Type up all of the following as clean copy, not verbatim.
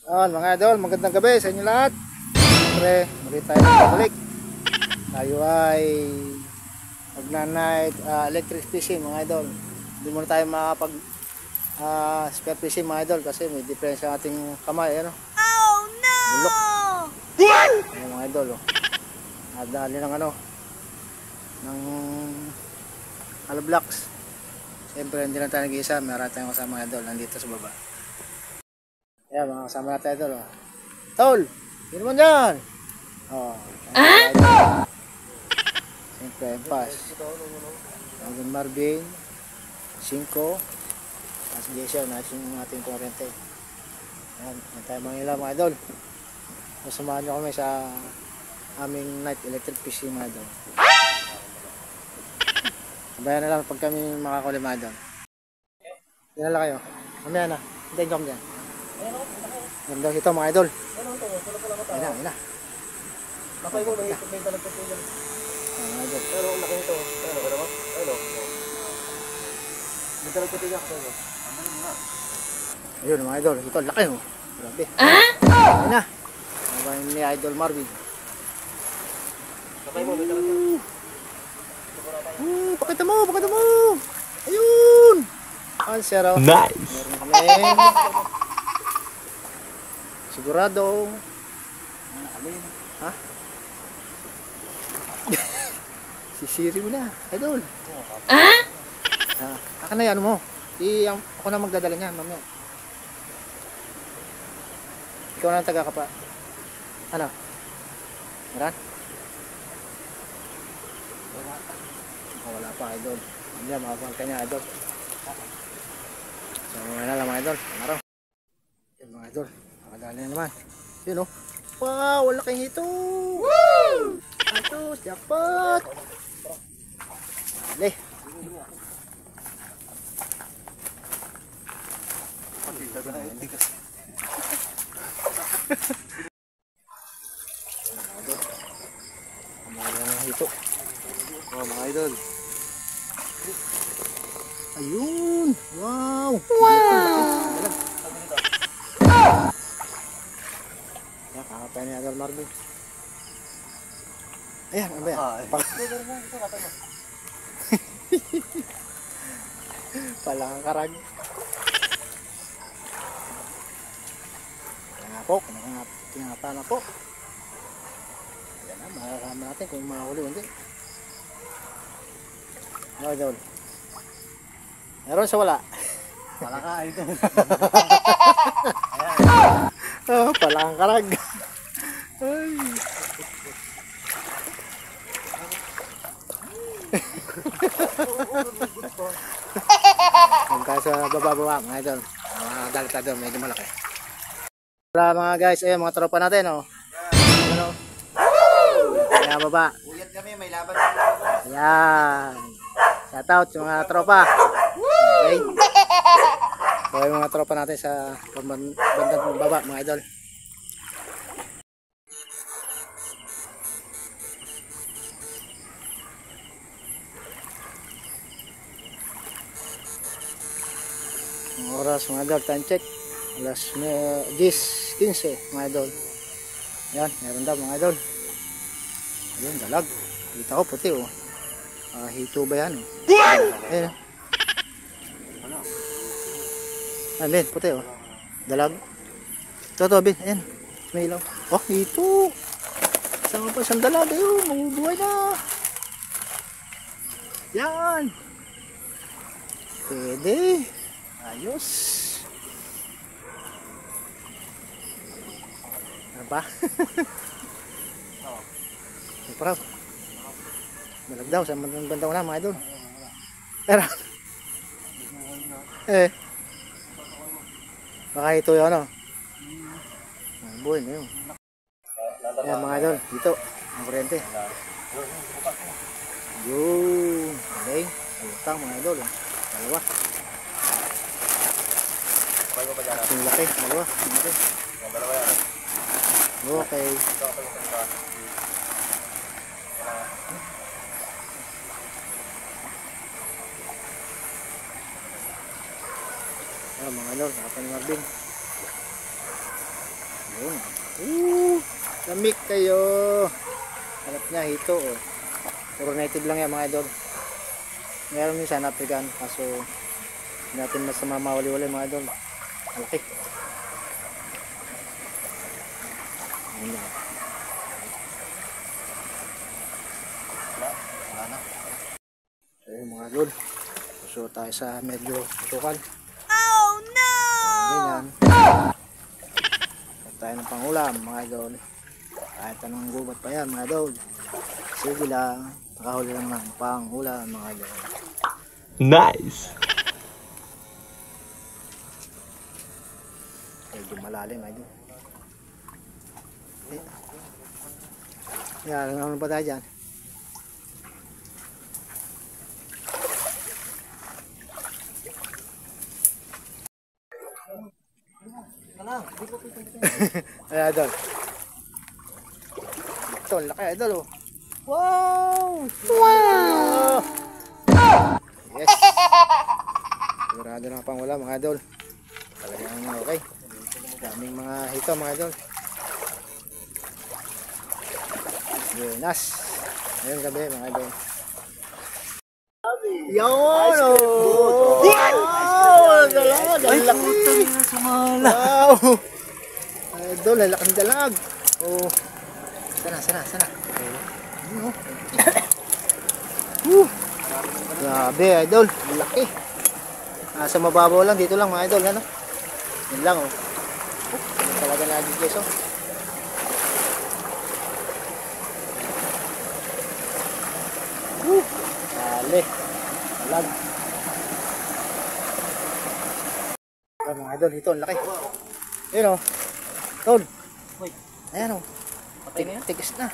Mga idol, magandang gabi sa inyo lahat. Siyempre, muli tayo nagbabalik. Tayo ay magna-night electric fishing mga idol. Hindi muna tayo makapag spear fishing mga idol kasi may difference sa ating kamay. Ano? Oh no! Bulok. Ayan mga idol. Nadali ng ng alablocks. Siyempre, hindi lang tayo nag-iisa. Meron tayong kasama mga idol. Nandito sa baba. Ayan, mga kasama natin idol. Tol! Yun naman yan! Siyempre, pass. Hanggang Marvin, 5, as Jason, nasin yung ating kurente. Ayan, yan tayo mga ilang mga idol. Masamahan nyo kami sa aming night electric fishing mga idol. Sabayan na lang pag kami makakuli mga idol. Dinala kayo. Mamaya na. Hintayin nyo kami dyan. Ganda ito mga idol. Ayan na. Kapay mo, may talagpot ko dyan. Mga idol. Pero ang laki nito. Ano? May talagpot ko dyan. Ayun mga idol. Ito laki mo. Grabe. Ayan na. Sabayan ni Idol Marvin. Kapay mo, may talagpot. Pakita mo. Ayun. Ang sarap. Nice. Meron kami. Sigurado. Ha? Sisiri mo na, idol. Aka na yan mo. Ako na magdadala niyan, mamaya. Ikaw na ang taga-kapa. Ano? Meron? Wala pa, idol. Hindi, makapangka niya, idol. So, wala lang mga idol. Marang. Yan mga idol. Makadali na naman. Yun o. Wow, wala kayong hito. Woo! Ito, jackpot. Dali. Mga hito. Mga idol. Ayun. Wow. Kakapay ni Idol Marvin. Ayan, ano ba yan? Palang karag. Kaya nga po, tinangapa na po. Ayan na, makakama natin kung makahuli o hindi. Ano, Idol? Meron sa wala? Wala ka, idol. Palang karag. Ay. Yung tayo sa baba-baba mga idol. Mga dalit na doon, medyo malaki. Wala mga guys, ayun mga tropa natin oh. Ano? Kaya baba. Uyat kami, may laban. Ayan. Shout out sa mga tropa. Okay. So yung mga tropa natin sa bandang baba mga idol. Ang oras mga idol, time check. Alas 10:15 mga idol. Yan, meron daw mga idol. Ayun, dalag. Kita ko puti oh. Hito ba yan? Ayun. Ayan, Ben, puti oh. Dalag. Ito, Ben, ayan. May ilaw. Oh, hito. Saan pa isang dalag? Ayun, mabubuhay na. Yan. Pwede. Ayos. Ano ba? Parang dalag daw sa bandang na mga idol. Pero baka ito yun ano. Buhay na yun. Ayan mga idol, dito ang kurente. Yun. Okay. Utang mga idol. Dalawa. Ang laki. Dalawa. Okay. Ayan mga idol, nakapan ni Marvin. Yun. Lamig kayo. Hanap niya hito. Oh. Puro native lang yan mga idol. Meron minsan African. Kaso hindi natin mas mamawali-wali mga idol. Malaki. Ayan lang. Wala na. Ayun mga idol. So tayo sa medyo tutukan. Oh no! Ganyan. Tayo ng pangulam mga idol. Kahit anong gubat pa yan mga idol. Sige lang. Nakahuli lang ng pangulam mga idol. Nice! Medyo malalim mga idol. Yan, ano pa tayo dyan? Ay, idol. Ito, laki idol oh. Wow! Wow! Yes! Sigurado na pang wala mga idol. Talagang okay. Daming mga hito mga idol. Buenas. Ngayong gabi mga idol. Yun oh! Wow! Dalag! Ang laki! Wow! Idol, ang laking dalag. Oh. Sana. Ano? Grabe idol, ang laki. Nasa mababaw lang, dito lang mga idol, ano? Yan lang oh. Ano talaga lagi guys oh. Dali. Dalag. Mga idol, ito ang laki. Ayun oh. Tol. Ayan oh. Tigis na.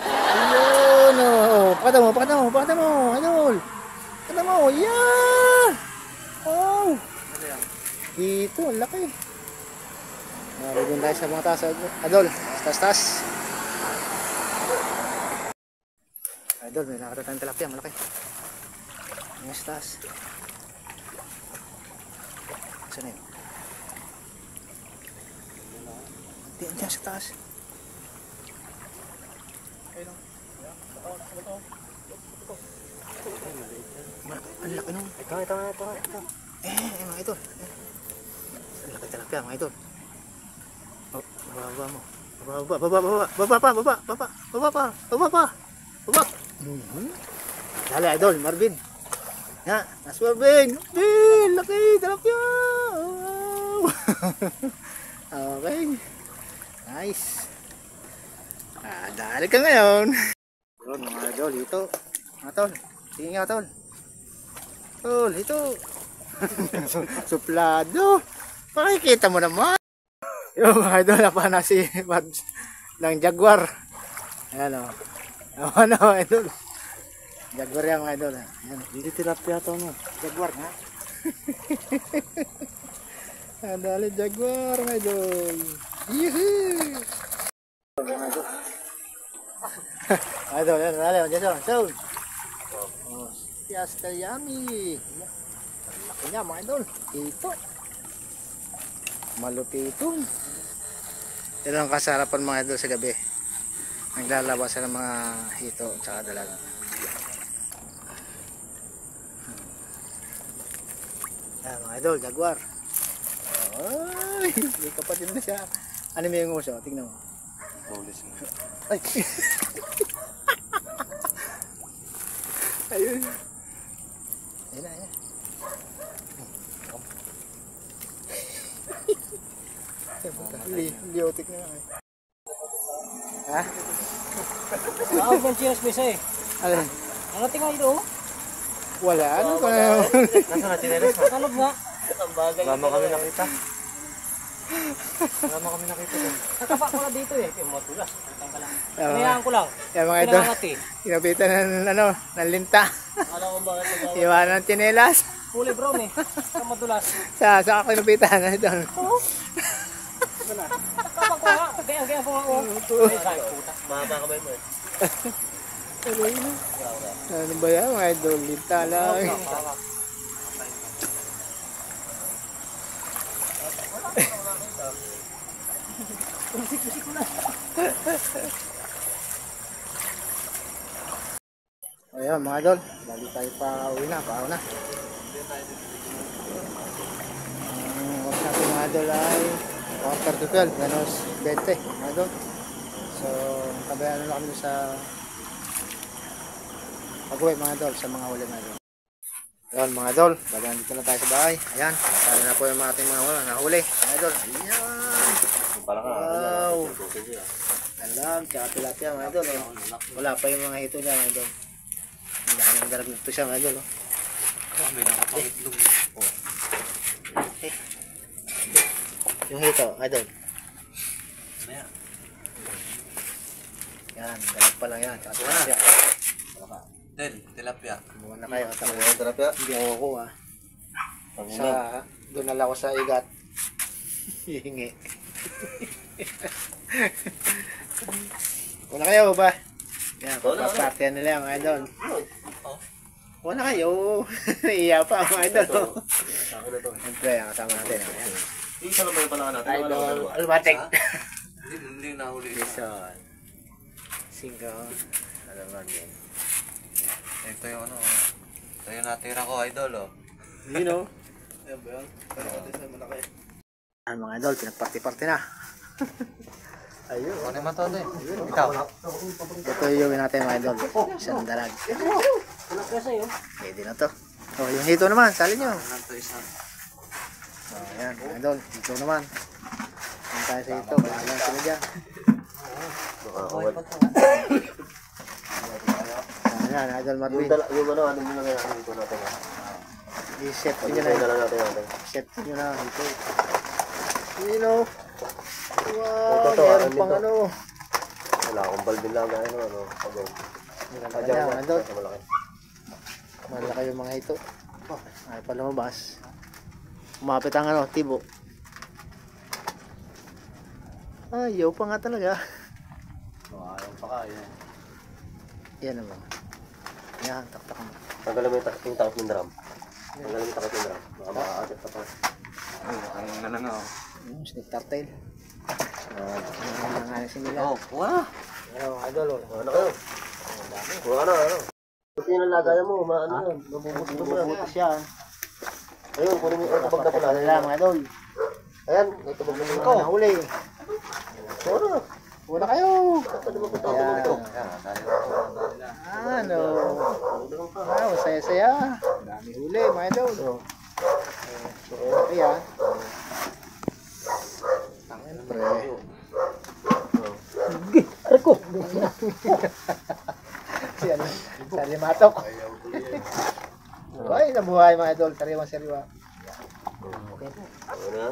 Ayun oh. Pakata mo. Idol. Pakata mo. Yan. Oh. Dito, ang laki. Nalagyan tayo sa mga taas. Idol, tas. Idol, may nakita tayong tilapia, malaki. Ang taas. Saan yun? Diyan sa taas. Ayun o. Ang laki nung. Ito. Mga idol. Ang laki tilapia mga idol. Oh, baba mo. Baba. Dali idol, Marvin. Ya, Mas Marvin. Laki tilapia. Wow. Okay. Nice. Dali ka ngayon. Yun mga idol, ito. Mga tol. Sige nga tol. Tol, ito. Suplado. Pakikita mo naman. Yung mga idol, napana si Mads ng Jaguar. Ayan o. Ano idol. Jaguar yan mga idol. Ayan. Hindi tilapia to no. Jaguar ha. Dali Jaguar mga idol. Yuhuu. Mga idol. Idol, dali. Jason. Oh, Fiesta yummy. Laki niya mga idol. Ito. Malupitong. Ito ang kasarapan mga idol sa gabi. Naglalabas ng mga hito at saka dalag. Yan mga idol, Jaguar. Ay, may kapatid na siya. Ano may yung uso? Tingnan mo. Polish na. Ay. Ayun. Ayun. Liotik na lang eh. Ha? Ako yung cheers bisa eh. Alin? Ano tingnan ito? Wala. Ano pa na? Nasaan na tineres mo? Kalog nga. Lama kami nakita. Nakapa ko na dito eh. Yung matulas. Tangka ka lang. Yan, Kinayahan ko lang. Yan mga idol. Kinaangat eh. Kinapitan ng linta. Alam ko bakit ito. Iwanan ng tsinelas. Kulay brown eh. Ang madulas. Sa kinapitan na idol. Nakapa ko nga. Kaya po nga ako. Ay, sabi puta. Mahaba kamay mo eh. Ano ba yan mga idol? Linta lang. Musik-musik ko na. Ayan mga idol, bali tayo pa uwi na, paaw na. Ang oras natin mga idol ay 11:45, menos 20 mga idol. So, tabayan na lang kami sa pag-uwi mga idol, sa mga huli mga idol. Ayan mga idol, bali nandito na tayo sa bahay. Ayan, tayo na po yung ating mga nahuli mga idol. Ayan, wow, alam, tsaka tilapia mga idol. Wala pa yung mga hito niya mga idol. Hindi ka nang darag nito siya mga idol. May nakapangitlog. Yung hito, idol. Maya. Yan, dalag pa lang yan. Tsaka tilapia. Tilapia. Buwan na kayo. Tilapia? Hindi ako kuha. Sa, doon na lang ako sa igat. Hihingi. Kuha na kayo ba? Yan, papartihan nila yung idol. Kuha na kayo. Iya pa ang idol. Ako na to. Siyempre, ang kasama natin. Ayan. Isa lang ba yung pala natin? Idol, Almatek. Hindi nahuli. Lison. Cinco. Alaman din. Ito yung ano. Ito yung natira ko, idol, oh. You know. Ayan ba yan? Pero ito sa malaki. Ayan mga idol, pinagparty-party na. Ayun. Ano yung matod eh? Ikaw? Ito yung natin mga idol. Isang dalag. Tilapia sa'yo. Pwede na to. Oh, yung hito naman, salin nyo. Ito isa. Oh, ayan, mga idol. Hito naman. Ayan tayo sa hito. Balang sila dyan. Ayan, idol Marvin. Yung ano yung nilagay natin dito natin. I-set nyo na. lang natin. Set nyo na. Hito. You know. Wow, Ito, meron ano pang dito? ano. Wala akong balbin lang na ano. Pagaw. Ayan, mga idol. Malaki. Malaki yung mga ito. Ay pa lumabas. Umapit ang ano, tibo. Ayaw pa nga talaga. Ayaw pa ka, yan. Yan naman. Yan, taktak mo. Tanggalin mo yung takot ng drum. Tanggalin mo yung takot ng drum. Baka makakagit pa pa. Ang nanangaw. Snake turtle. Nanganganin si nila. Oh, wala. Ano, idol. Ano kayo? Wala ano. Kasi yung lagayan mo, maano yun. Mabubutas yan. Ayun, kunin mo yung kapag na pala. Ano lang, mga idol. Ayan, may kapag na Ito, pala. nahuli. Wala. Wala kayo. Pwede mo punta Ayan. ito. Ano. Wow, saya-saya. Dami huli, mga idol. Ayan. Siyempre. Arko. Sa limatok. Ay, nabuhay mga idol. Sariwang sariwa. Okay. Ano?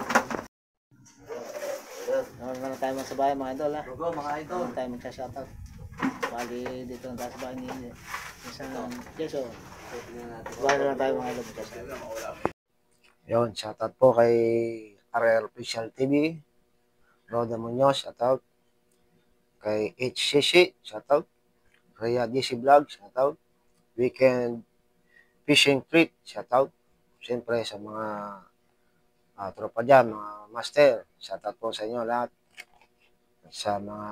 Naman na tayo sa bahay mga idol ha. Go, mga idol. Naman tayo magsa-shoutout. Bali dito na tayo sa bahay ni isang Jason. Bahay na lang tayo mga idol magsa-shoutout. Yun, shoutout po kay RL Official TV. Roda Munoz, shoutout. Kay HCC, shoutout. Rhea DC Vlog, shoutout. Weekend Fishing Treat, shoutout. Siyempre sa mga tropa dyan, mga master, shoutout po sa inyo lahat. Sa mga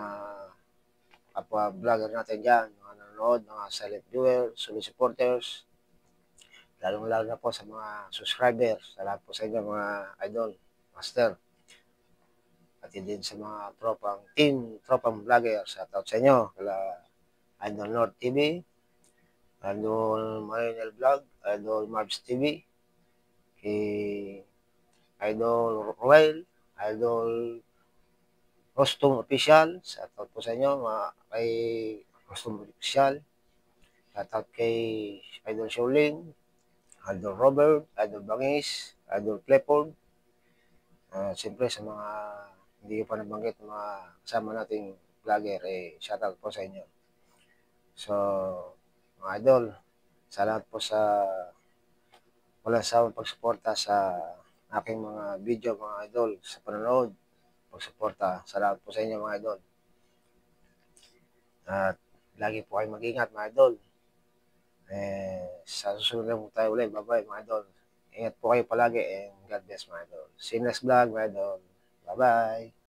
kapwa vlogger natin dyan, mga nanonood, mga silent viewers, solid supporters, lalong-lalo na po sa mga subscribers, sa lahat po sa inyo mga idol, master. At din sa mga tropang vlogger, shoutout sa inyo, kala Idol North TV, Idol Marinel Vlog, Idol Marbs TV, kay Idol Roel, Idol Rostum Official, shoutout po sa inyo, kay Rostum Official, shoutout kay Idol Sholing, Idol Robert, Idol Bangis, Idol Clifford, siyempre sa mga hindi ko pa nabanggit mga kasama nating vlogger, shoutout po sa inyo. So, mga idol, salamat po sa walang sawang pagsuporta sa aking mga video mga idol, sa panonood, pagsuporta. Salamat po sa inyo mga idol. At lagi po kayong mag-ingat mga idol. Sa susunod na po tayo ulit. Bye-bye mga idol. Ingat po kayo palagi and God bless mga idol. See you next vlog mga idol. Bye-bye.